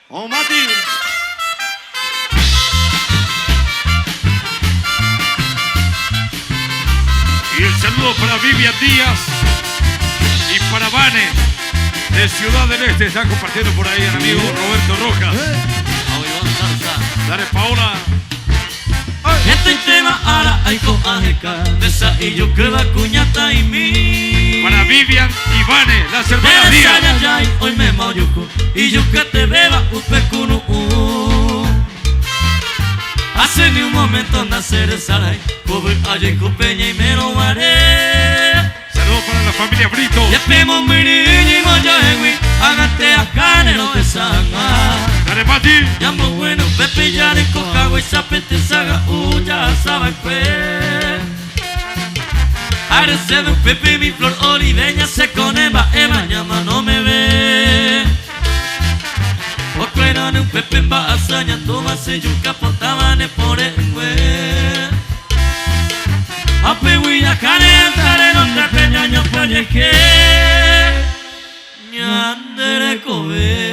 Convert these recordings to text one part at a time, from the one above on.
Oh, Mati. Y el saludo para Vivian Díaz y para Vane de Ciudad del Este. Está compartiendo por ahí el amigo Roberto Rojas. Dale, Paola. Este tema ara aiko aheka Desa iyo kreba kuñata y mi Para Vivian y Vane, las hermanas Desa Díaz. yayay hoy me mauyuko Y yuka te beba upekunu Hace ni un momento nacer el saray Kobe aye kupeña y me lo haré. Saludos para la familia Brito. Ya pemo miriñi moya egui Agate a canero de sanga. Dale, Mati. Yambo bueno, Pepe ya de cocago y sapete saga ya sabe que Arece de un Pepe mi flor oliveña se coneva Eva llama no me ve O creo en un Pepe en basaña toma se yuca portabane por el güey Ape huilla cane entare no te peñaño poñe que ñandere cobe.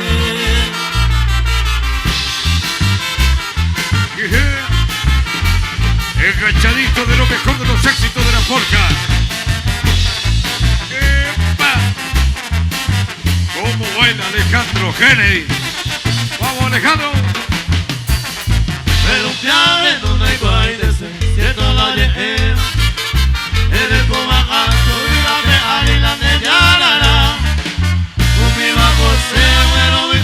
Enganchadito de lo mejor de los éxitos de la polka. ¡Epa! ¿Cómo baila Alejandro Kennedy? ¡Vamos, Alejandro! Pero piave donde hay guay de ser cierto la lleva. Eres como agato y la de Arila de Yarara. Un mi bajo se bueno mi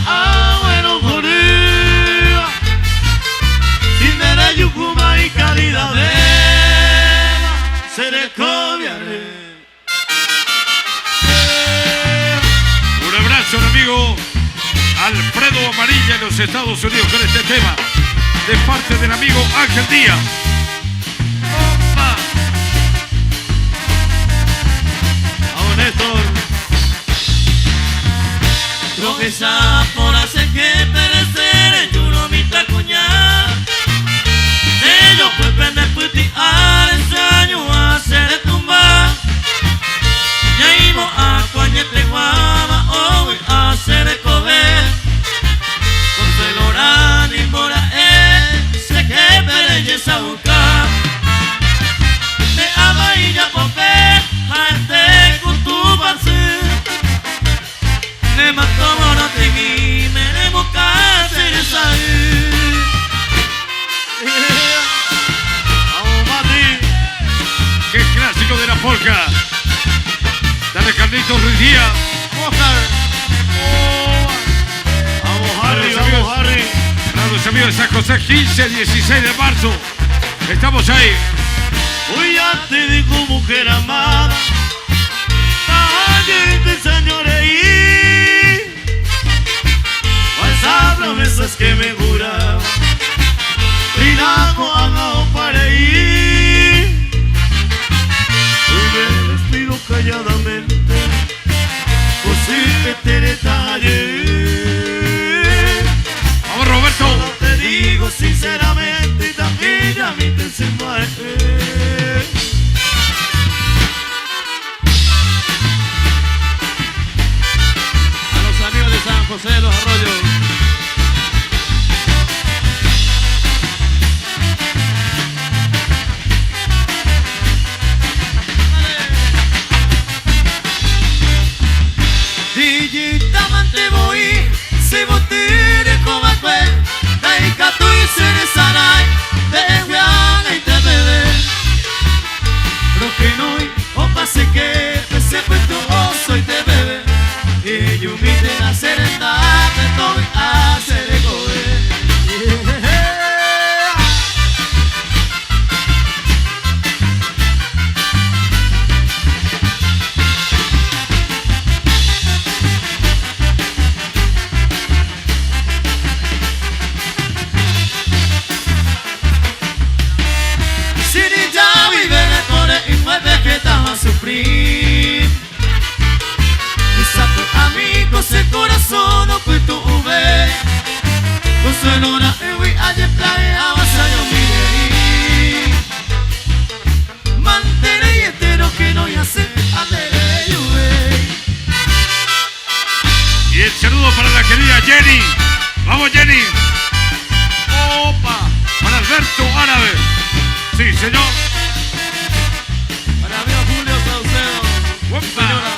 bueno morir. Sin de yucuma y calidad de se le cobiaré. Un abrazo al amigo Alfredo Amarilla en los Estados Unidos con este tema de parte del amigo Ángel Díaz. ¡Opa! A Néstor tropezar por hacer que perecer en Yuromita coña. Ellos pues venden puti al ensayo a hacer de tumba. Yaimo a coñete guama hoy a hacer de comer. Con Celorán y Mora se que belleza buscar. Me ama y ya popé a este con tu base. Me mató monotegui, me debo hacer esa. Vamos, Mati. ¡Qué clásico de la polka! Dale, Carlitos Ruiz Díaz. Vamos, Harry, vamos, Harry. Para los amigos de San José, 15, 16 de marzo. Estamos ahí. Hoy ya te digo, mujer amada. Cállate, señores. Falsas promesas que me juraba. Trinaco ando para ir. Hoy me despido calladamente. Por si que te detallé. Vamos, Roberto. Solo te digo sinceramente y también ya me intención no es. A los amigos de San José de los Arroyos. Vamos, Jenny. Opa. Para Alberto Árabe. Sí, señor. Para mí Julio Saucedo. Opa. Señora.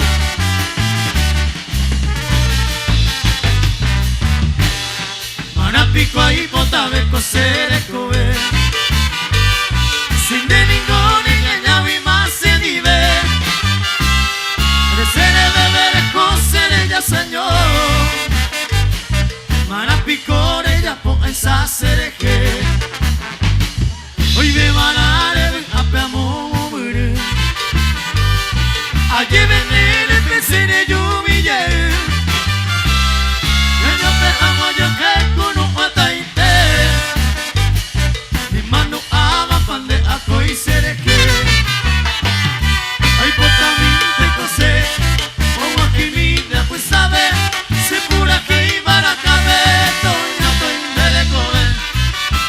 Marapico ahí potable cosere cover. Sin de ningún engañado y más se nive. Cresere beber cosere ya señor. Marapico ella po esa sereje. Hoy me van a ver a peamo morir. Allí venir pensé yo mi ye. Yo te amo yo que kuno ataite. Mi mano ama pande a koi sereje. Ay potamente cosé. Como aquí mira pues sabe. Se pura que iba a caber. Doña toinde de comer.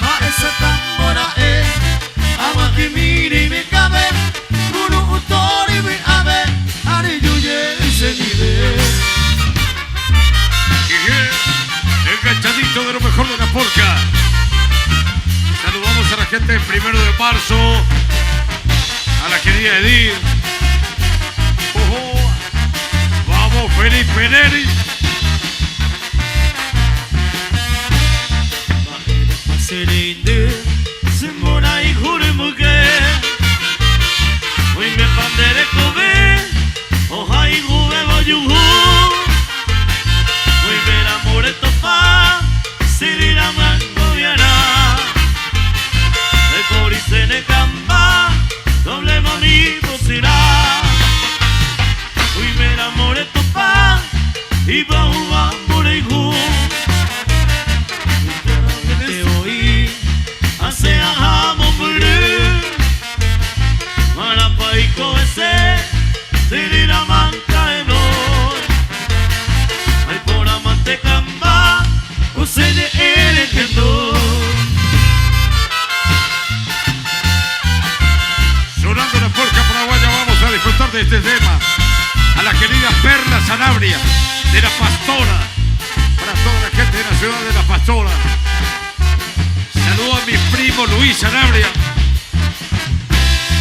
Ma esa tambora es. Ama que mire y me cabe. Kuno utori me ave. Are yuye se nivel. Enganchadito de lo mejor de la polca. Saludamos a la gente del 1 de marzo. A la querida Edith. Ojo. Vamos, Felipe Neri. Serinde, se mora y jure mujer. Hoy me pandere cobe, oja y jube boyuhu. Hoy ver amore topa, sirira mango viana. El corice ne camba, doble mamito será. Hoy ver amore topa, y bajo amore y jube. Te oí, hace ajamo mure. Marapaiko ese, sirira manca de noy. Ay por amante camba, use de él que no. Sonando la polca paraguaya, vamos a disfrutar de este tema. A la querida Perla Sanabria, de La Pastora. Para toda la gente de la ciudad de La Pastora. Saludo a mi primo Luis Sanabria.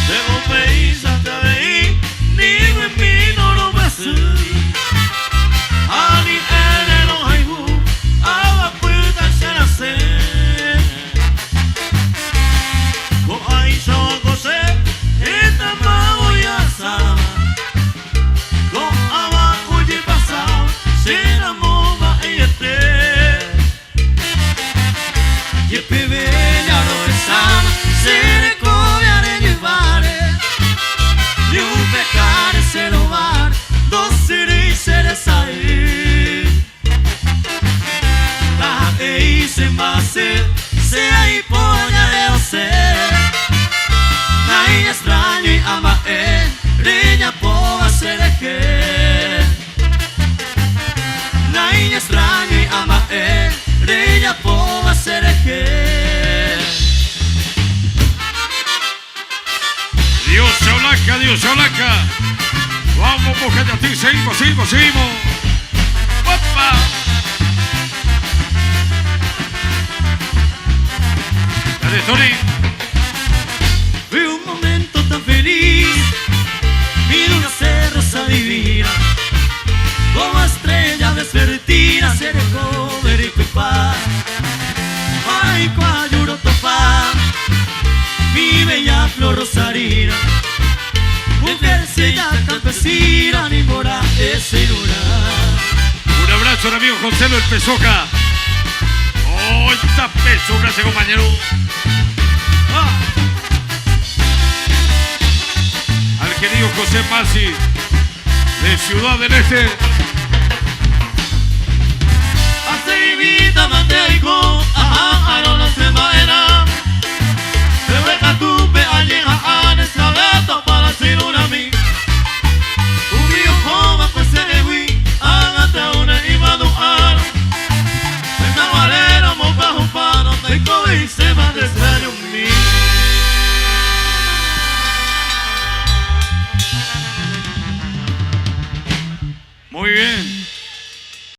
Debo pedir Santa Rey, ni en mí no lo va a ser. Ani ene no hay hu, agua puta se la sé. Ko aisha wa kose, esta ma voy a sama. Ko awa uji pasao, se la mova eyete. Yepe bella no esama, se le coviare llevare. Di un peccare se lo var, dos siri se le sai. La e se mase, se hay poña de ose. Nai extraño y ama riña poa se le que. Nai extraño y ama riña poa se le que. Diosa Blanca, Diosa Blanca. Vamos, mujer de ti, seguimos. ¡Opa! Dale, Tony. Vi un momento tan feliz, vi una rosa divina, como estrella vespertina se dejó ver y paz. Ay, cuayuro topa, mi bella flor rosarina, mujer sella campesina, ni mora ese lunar. Un abrazo al amigo José el Pesoca. ¡Oh, está peso! Gracias, compañero. Al querido José Masi, de Ciudad del Este.